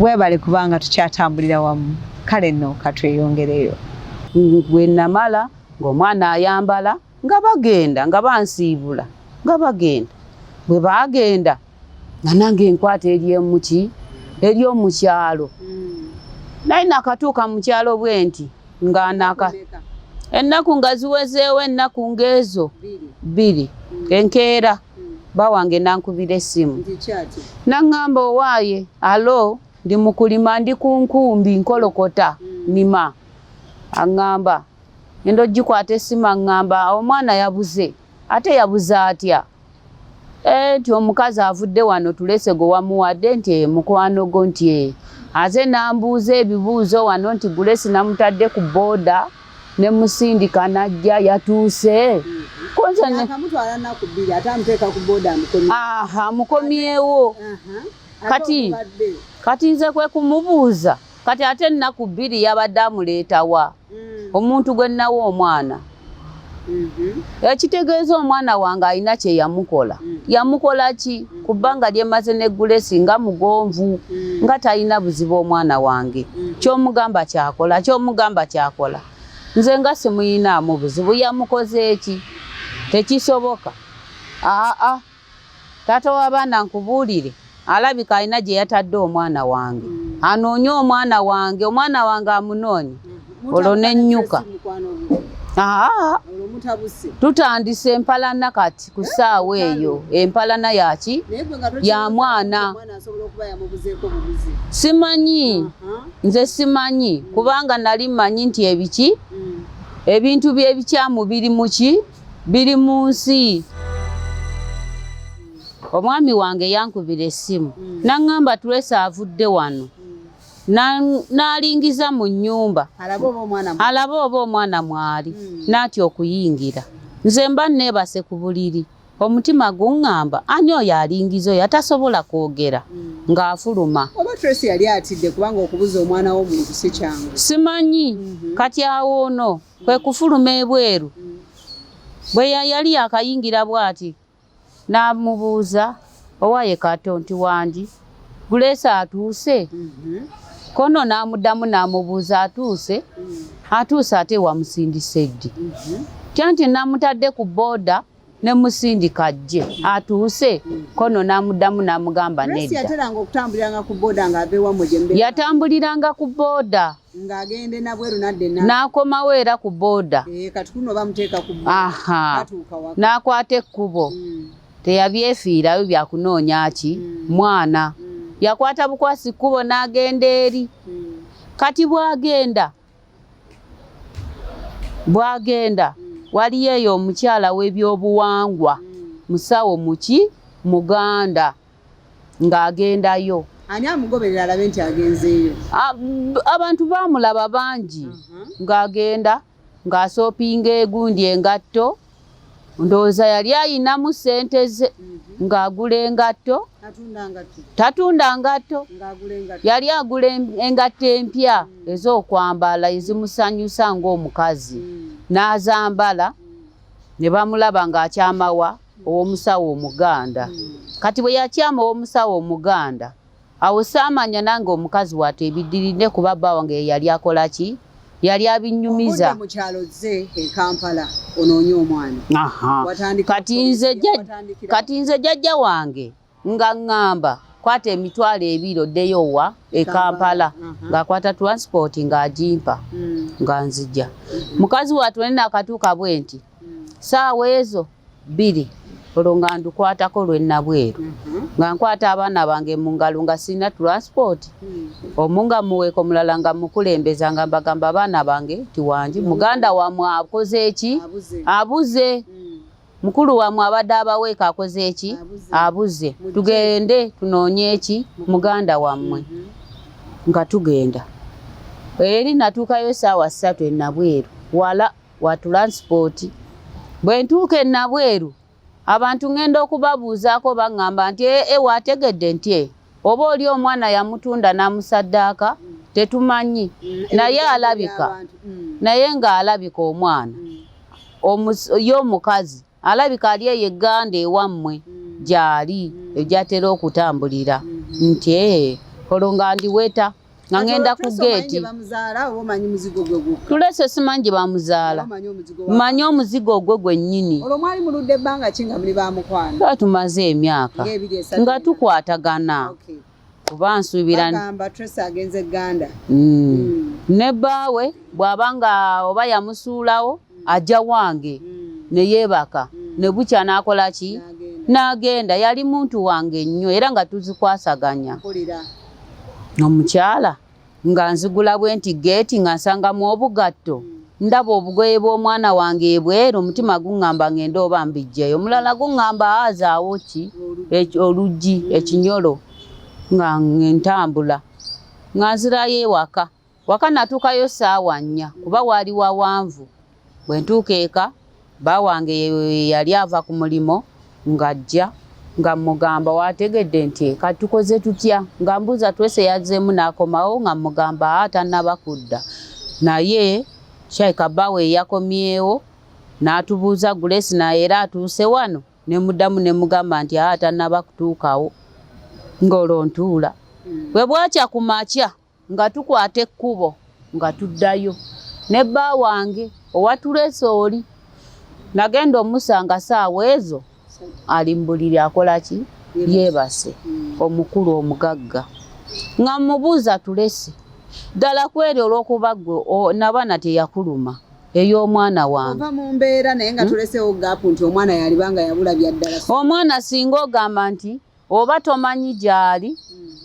Webale kubanga tukyatambulira wamu. Kale nno katweyongereyo. Gwe namala ng'omwana ayambala nga bagenda nga bansiibula nga bagenda. Bwe bagenda nga nange nkwata ery'omukyalo. Naye nakatuuka mu kyalo bwe nti nga ennaku nga ziwezeewo ennaku ng'ezo 2 enkeera bawange nankubira essimu. Naŋŋamba owaaye alo ndi mu kulima ndi ku nkumbi nkolokota nima. Aŋŋamba endo gikwata essimu aŋŋamba omwana yabuze. Ate yabuze atya? Nti omukazi avudde wano tulese gwe wamuwadde nti mukwano go nti aze nambuuza ebibuuzo wano nti Grace namutadde ku booda ne musindika najja yatuuse. Akamutwala nnaku 2 ate amuteeka ku booda amukomye. Mukomyewo. Kati nze kwe kumubuuza kati ate ennaku 2 yabadde amuleetawa omuntu gwe nawa omwana. Ekitegeeza omwana wange alina kye yamukola. Yamukola ki? Ku bbanga lyemaze ne Grace nga mugonvu nga talina buzibu omwana wange. Ky'omugamba kyakola. Nze nga simuyinaamu buzibu. Yamukoze eki? Tekisoboka. Taata w'abaana nkubuulire alabika alina gye yatadde omwana wange. Anoonye omwana wange amunoonye. Olwo n'ennyuka. Tutandise empalana kati ku ssaawa eyo. Empalana yaki? Ya mwana. Simanyi. Nze simanyi kubanga nali mmanyi nti ebiki ebintu by'ebikyamu biri muki biri mu nsi. Omwami wange yankubira essimu naŋŋamba Grace avudde wano. N'alingiza mu nnyumba alaba oba omwana mwali n'atya okuyingira. Nze mba neebase ku buliri omutima guŋŋamba ani oyo alingiza oyo atasobola kwogera ng'afuluma. Oba Grace yali atidde kubanga okubuza omwana w'omuntu si kyangu. Simanyi kati awo ono kwe kufuluma ebweru. Bwe yali akayingira bw'ati n'amubuuza owaaye kato nti wangi Grace atuuse. Kono n'amuddamu n'amubuuza atuuse ate wamusindise ddi? Kyanti namutadde ku booda ne musindika ajje atuuse. Kono n'amuddamu n'amugamba nedda. Grace yateranga okutambuliranga ku booda ng'ava ewammwe gye mbeera. Yatambuliranga ku booda ng'agenda nabweru nadde n'akomawo era ku booda. Kati kuno bamuteeka ku booda. N'akwata ekkubo. Teyabyefiirayo byakunoonya ki? Mwana. Yakwata bukwasi kkubo n'agenda eri. Kati bw'agenda waliyo eyo omukyala w'ebyobuwangwa musawo Muganda ng'agendayo. Ani amugoberera alabe nti agenzeeyo? Abantu baamulaba bangi ng'agenda ng'asoopinga egundi engatto. Ndowooza yali ayinamu ssente ze ng'agula engatto. Tatunda ngatto. Yali agula engatto empya ez'okwambala ezimusanyusa ng'omukazi. N'azambala ne bamulaba ng'akyamawa ow'omusawo Omuganda. Kati bwe yakyama ow'omusawo Omuganda awo saamanya nange omukazi wate ebiddirinde kuba bba wange yali akola ki? Yali abinnyumiza. Mu kyalo ze e Kampala onoonye omwana. Kati nze jjajja wange nga ŋŋamba kwata emitwalo 2 oddeyo wa e Kampala ng'akwata transport ng'agimpa nga nzija. Mukazi wattu ne nakatuuka bwe nti ssaawa ezo 2 olwo nga ndukwatako lwennabweru nga nkwata abaana bange mu ngalo nga sirina transport. Omu nga muweeko mulala nga mukulembeza nga mbagamba abaana bange ti wangi muganda wammwe akoze eki? Abuze. Mukulu wammwe abadde abaweeka akoze eki? Abuze. Tugende tunoonye eki? Muganda wammwe. Nga tugenda. Eri natuukayo ssaawa 3 e Nabweru wala wa transport. Bwe ntuuka e Nabweru abantu ngenda okubabuuzaako baŋŋamba nti wategedde nti oba oli omwana yamutunda n'amusaddaaka tetumanyi. Naye ng'alabika omwana y'omukazi alabika ali eyo egganda ewammwe gy'ali egyatera okutambulira nti olwo nga ndiweta nga ngenda ku geeti. Tulese simanyi gye bamuzaala, manyi omuzigo ogwo gwennyini. Olwo mwali muludde ebbanga ki nga muli bamukwano? Tumaze emyaka nga tukwatagana. Kuba nsuubira bagamba Tracy agenze Gganda. Ne bbaawe bw'abanga oba yamusuulawo ajja wange ne yeebaka ne bukya n'akola ki? N'agenda. Yali muntu wange nnyo era nga tuzikwasaganya. Omukyala nga nzigula bwe nti geeti nga nsangamu obugatto. Ndaba obugoye bw'omwana wange ebweru, omutima guŋŋamba ngenda oba mbijjayo. Omulala guŋŋamba azaawo ki? Oluggi, ekinyolo. Nga ntambula nga nzirayo ewaka. Waka natuukayo ssaawa 4 kuba waali wawanvu. Bwe ntuuka eka baawange yali ava ku mulimo ng'ajja nga mugamba wategedde nti katukoze tutya? Nga mbuuza Tracy yazzeemu n'akomawo nga mugamba tannaba kudda. Naye Shaika bbaawe yakomyewo n'atubuuza Grace naye era atuuse wano ne muddamu ne mugamba nti tannaba kutuukawo. Ng'olwo ntuula. Bwe bwakya ku makya nga tukwata ekkubo nga tuddayo. Ne bba wange owa Tracy oli nagenda omusanga ssaawa ezo ali mu buliri akola ki? Yeebase. Omukulu omugagga. Nga mubuuza Tracy, ddala kweri olw'okuba ggwe n'abaana teyakuluma ey'omwana wange. Ova mu mbeera naye nga tuleseewo gaapu nti omwana yalibanga yabula byaddala. Omwana singa ogamba nti oba tomanyi gy'ali,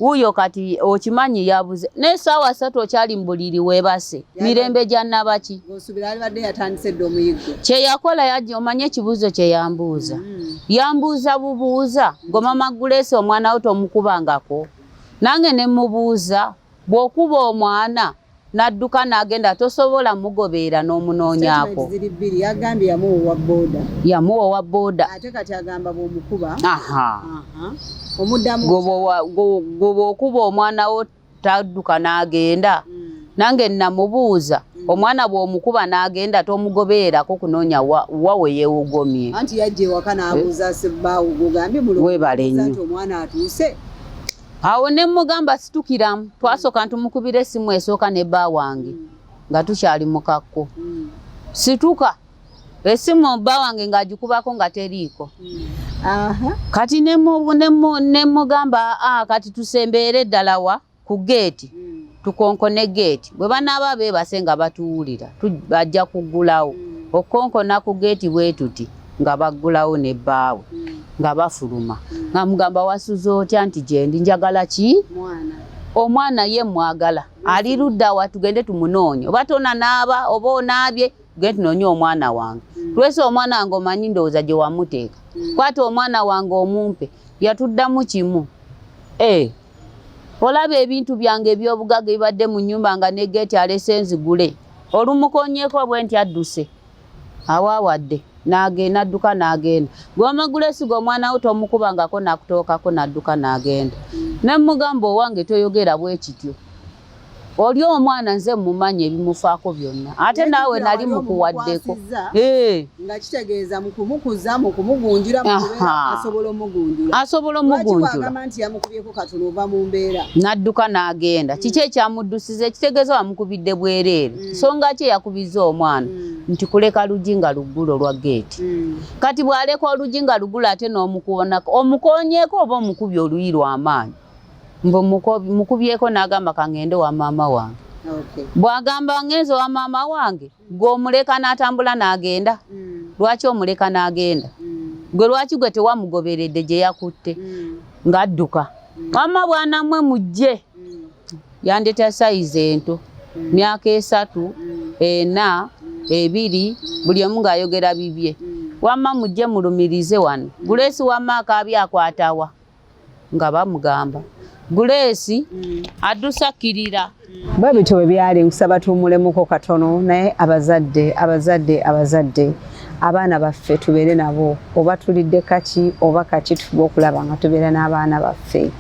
wuuyo kati okimanyi yabuze. N'essaawa 3 okyali mu buliri weebase. Mirembe gya nnabaki? Osuubira alibadde yatandise dda omuyiggo. Kye yakola yajja omanye ekibuuzo kye yambuuza. Yambuuza bubuuza. Gwe mama Grace omwana wo tomukubangako. Nange ne mubuuza bw'okuba omwana n'adduka n'agenda tosobola mugobeera n'omunoonyaako. Yagambye yamuwa booda. Yamuwa wa booda. Ate kati agamba bw'omukuba. Omuddamu gwe okuba omwana wo tadduka n'agenda. Nange namubuuza omwana bw'omukuba n'agenda tomugobeerako kunoonya wa we yeewugomye. Anti yajja ewaka n'abuuza sebbaawo gugambye weebale nnyo. Omwana atuuse. Awo ne mugamba situkiramu. Twasooka ntumukubira essimu esooka ne bba wange nga tukyali mu kakko. Situka essimu bba wange ng'agikubako nga teriiko. Kati ne mugamba kati tusembeere ddala wa ku geeti tukonkone geeti. Bwe banaaba beebase nga batuwulira bajja kuggulawo. Okonkona ku geeti bwe tuti nga baggulawo ne bbaawe nga bafuluma. Nga mugamba wasuze otya? Nti gyendi njagala ki? Omwana ye mwagala. Ali ludda wa tugende tumunoonye. Oba tona naaba oba onaabye tugende tunoonye omwana wange. Tracy omwana wange omanyi ndowooza gye wamuteeka. Kwata omwana wange omumpe. Yatuddamu kimu. Olaba ebintu byange eby'obugagga ebibadde mu nnyumba nga ne geeti alese nzigule. Olumukonyeeko bwe nti adduse. Awaawadde. N'adduka n'agenda. Gw'ama Grace omwana wo tomukubangako nakutookako n'adduka n'agenda. Ne mugamba owange toyogera bwe kityo. Oli omwana nze mumanyi ebimufaako byonna. Ate naawe nali mukuwaddeko. Nga kitegeeza mu kumukuza mu kumugunjira mu kubeera asobola omugunjula. Asobola omugunjula. Lwaki wagamba nti yamukubyeko katono ova mu mbeera? N'adduka n'agenda. Kiki ekyamuddusiza ekitegeeza wamukubidde bwereere. Nsonga ki yakubiza omwana? Nti kuleka luggi nga luggulo lwa geeti. Kati bw'aleka oluggi nga luggulo ate n'omukubonako omukonyeeko oba omukubye oluyi lw'amaanyi. Mukubyeko n'agamba kangende wa maama wange. Bw'agamba ngenze wa maama wange gw'omuleka n'atambula n'agenda. Lwaki omuleka n'agenda? Gwe lwaki gwe tewamugoberedde gye yakutte ng'adduka? Maama bw'anamwe mujje yandeta sayizi ento myaka 3, 4, 2 buli omu ng'ayogera bibye. Wamma mujje mulumirize wano. Grace wamma akaabye akwatawa nga bamugamba. Grace addusakirira. Bwe bityo bwe byali nkusaba tuwummulemuko katono naye abazadde abaana baffe tubeere nabo oba tulidde kaki oba kaki tufuba okulaba nga tubeera n'abaana baffe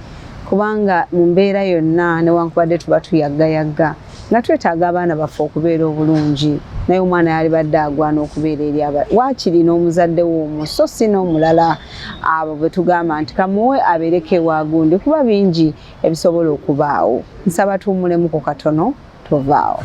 kubanga mu mbeera yonna newankubadde tuba tuyaggayagga nga twetaaga abaana baffe okubeera obulungi naye omwana yali badde agwana okubeera eri waakiri n'omuzadde w'omwo so si n'omulala abo bwe tugamba nti kamuwe abeereko ewagundi kuba bingi ebisobola okubaawo nsaba tuwummulemu ku katono tovaawo.